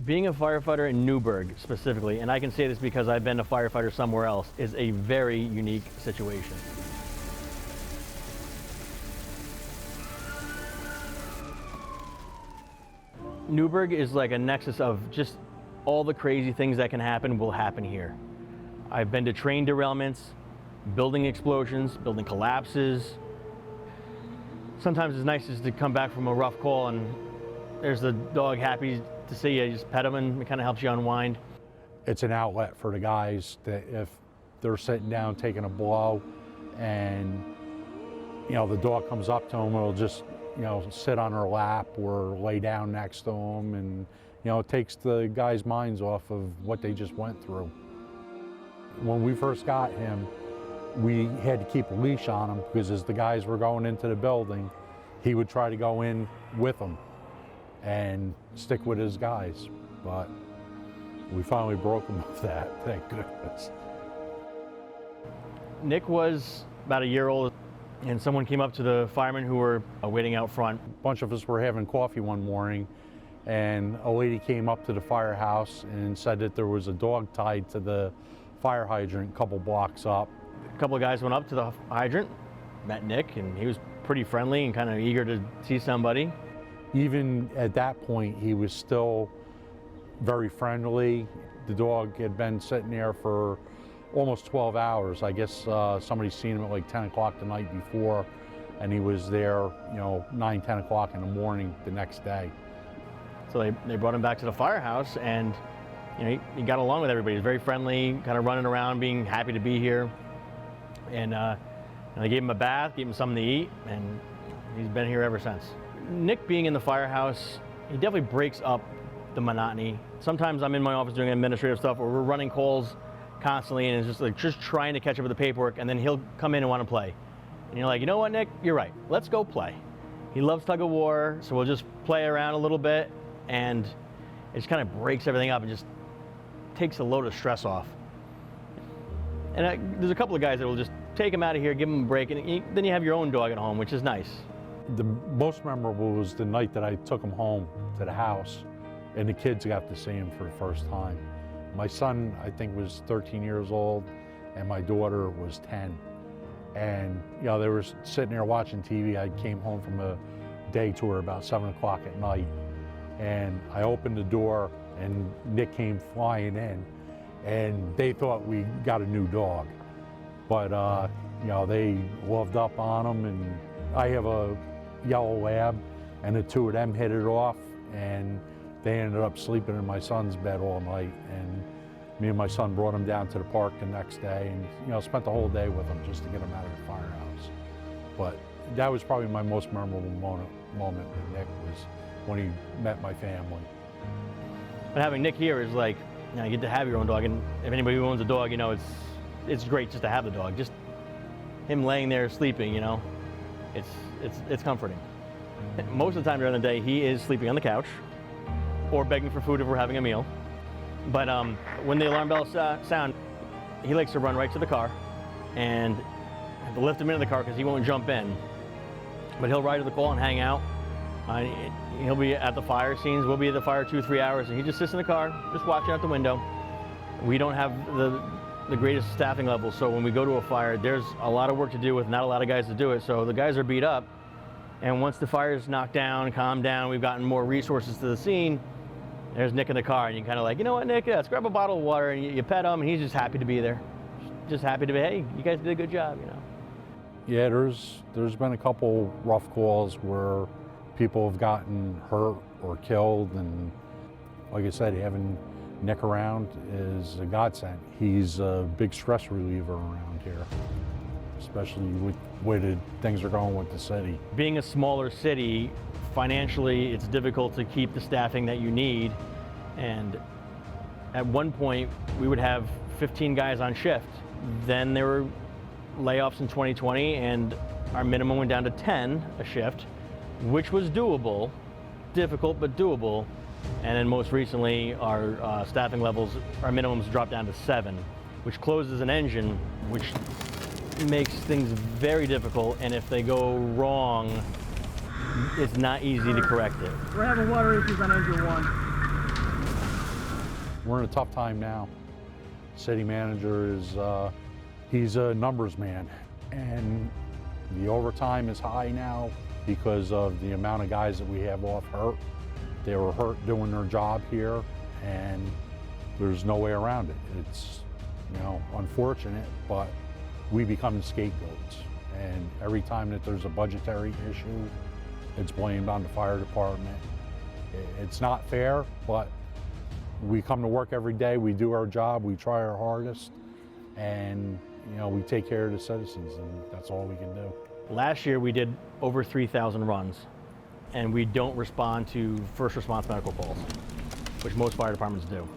Being a firefighter in Newburgh specifically, and I can say this because I've been a firefighter somewhere else, is a very unique situation. Newburgh is like a nexus of just all the crazy things that can happen will happen here. I've been to train derailments, building explosions, building collapses. Sometimes it's nice just to come back from a rough call and there's the dog happy to see you. Just pet them and it kind of helps you unwind. It's an outlet for the guys that if they're sitting down taking a blow and the dog comes up to them, it'll just sit on her lap or lay down next to them, and it takes the guys' minds off of what they just went through. When we first got him, we had to keep a leash on him because as the guys were going into the building, he would try to go in with them and stick with his guys. But we finally broke him of that, thank goodness. Nick was about a year old, and someone came up to the firemen who were waiting out front. A bunch of us were having coffee one morning, and a lady came up to the firehouse and said that there was a dog tied to the fire hydrant a couple blocks up. A couple of guys went up to the hydrant, met Nick, and he was pretty friendly and kind of eager to see somebody. Even at that point, he was still very friendly. The dog had been sitting there for almost 12 hours. I guess somebody seen him at like 10 o'clock the night before, and he was there, 9, 10 o'clock in the morning the next day. So they brought him back to the firehouse, and he got along with everybody. He was very friendly, kind of running around, being happy to be here. And they gave him a bath, gave him something to eat, and he's been here ever since. Nick being in the firehouse, he definitely breaks up the monotony. Sometimes I'm in my office doing administrative stuff, or we're running calls constantly, and it's just trying to catch up with the paperwork, and then he'll come in and want to play. And you're like, you know what, Nick, you're right, let's go play. He loves tug of war, so we'll just play around a little bit, and it just kind of breaks everything up and just takes a load of stress off. And there's a couple of guys that will just take him out of here, give him a break, and then you have your own dog at home, which is nice. The most memorable was the night that I took him home to the house, and the kids got to see him for the first time. My son, I think, was 13 years old, and my daughter was 10. And they were sitting there watching TV. I came home from a day tour about 7 o'clock at night, and I opened the door, and Nick came flying in, and they thought we got a new dog. But they loved up on him, and I have a yellow lab, and the two of them hit it off, and they ended up sleeping in my son's bed all night. And me and my son brought him down to the park the next day, and spent the whole day with him just to get him out of the firehouse. But that was probably my most memorable moment with Nick, was when he met my family. But having Nick here is like, you get to have your own dog, and if anybody who owns a dog, it's great just to have the dog. Just him laying there sleeping, it's comforting. Most of the time during the day, he is sleeping on the couch or begging for food if we're having a meal. But when the alarm bells sound, he likes to run right to the car, and I have to lift him into the car because he won't jump in. But he'll ride to the call and hang out. He'll be at the fire scenes. We'll be at the fire 2-3 hours, and he just sits in the car, just watching out the window. We don't have the greatest staffing levels, so when we go to a fire, there's a lot of work to do with not a lot of guys to do it. So the guys are beat up, and once the fire's knocked down, calmed down, we've gotten more resources to the scene, there's Nick in the car, and you kind of like, you know what, Nick, let's grab a bottle of water, and you pet him, and he's just happy to be there. Just happy to be, hey, you guys did a good job, Yeah, there's been a couple rough calls where people have gotten hurt or killed, and like I said, having Nick around is a godsend. He's a big stress reliever around here, especially with the way things are going with the city. Being a smaller city, financially, it's difficult to keep the staffing that you need. And at one point, we would have 15 guys on shift. Then there were layoffs in 2020, and our minimum went down to 10 a shift, which was doable, difficult but doable. And then most recently, our staffing levels, our minimums dropped down to 7, which closes an engine, which makes things very difficult. And if they go wrong, it's not easy to correct it. We're having water issues on engine 1. we're in a tough time now. City manager is, he's a numbers man, and the overtime is high now because of the amount of guys that we have off hurt. They were hurt doing their job here, and there's no way around it. It's, you know, unfortunate, but we become the scapegoats. And every time that there's a budgetary issue, it's blamed on the fire department. It's not fair, but we come to work every day, we do our job, we try our hardest, and you know, we take care of the citizens, and that's all we can do. Last year we did over 3,000 runs, and we don't respond to first response medical calls, which most fire departments do.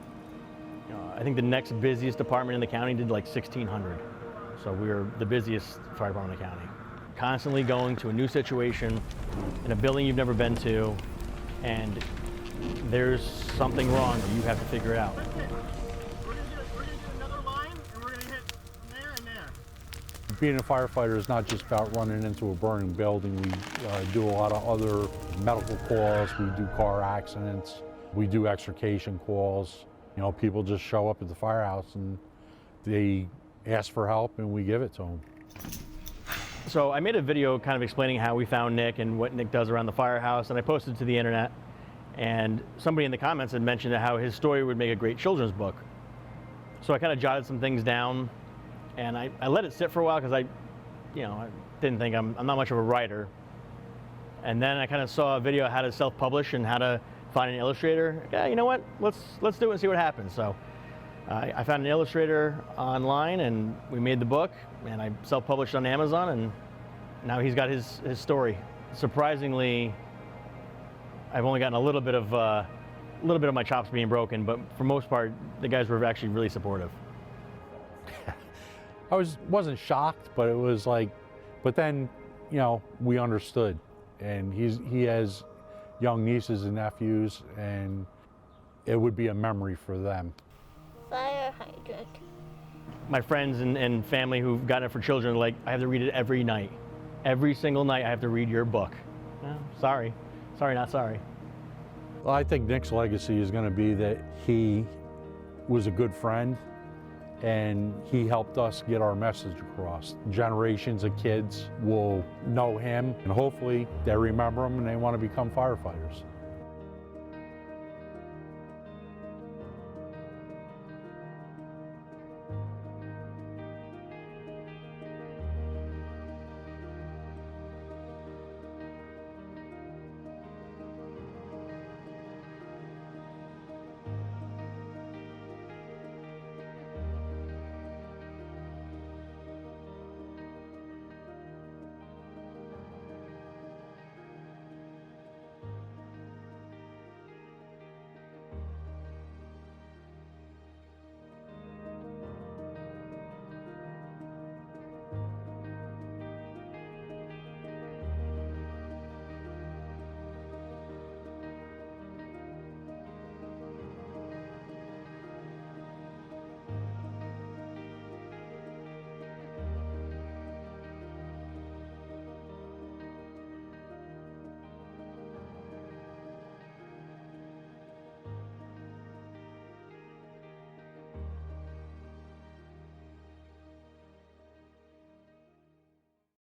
I think the next busiest department in the county did like 1,600. So we're the busiest fire department in the county. Constantly going to a new situation in a building you've never been to, and there's something wrong that you have to figure it out. We're gonna do another line, and we're gonna hit there and there. Being a firefighter is not just about running into a burning building. We do a lot of other medical calls. We do car accidents. We do extrication calls. You know, people just show up at the firehouse and they ask for help, and we give it to them. So I made a video kind of explaining how we found Nick and what Nick does around the firehouse, and I posted it to the internet. And somebody in the comments had mentioned how his story would make a great children's book. So I kind of jotted some things down, and I let it sit for a while because I didn't think I'm not much of a writer. And then I kind of saw a video of how to self-publish and how to find an illustrator. Yeah, you know what? Let's do it and see what happens. So I found an illustrator online, and we made the book, and I self-published on Amazon, and now he's got his story. Surprisingly, I've only gotten a little bit of my chops being broken, but for most part, the guys were actually really supportive. I wasn't shocked, but it was like, but then, you know, we understood, and he has young nieces and nephews, and it would be a memory for them. Fire hydrant. My friends and family who've gotten it for children are like, I have to read it every night. Every single night I have to read your book. Sorry, not sorry. Well, I think Nick's legacy is going to be that he was a good friend, and he helped us get our message across. Generations of kids will know him, and hopefully they remember him and they want to become firefighters.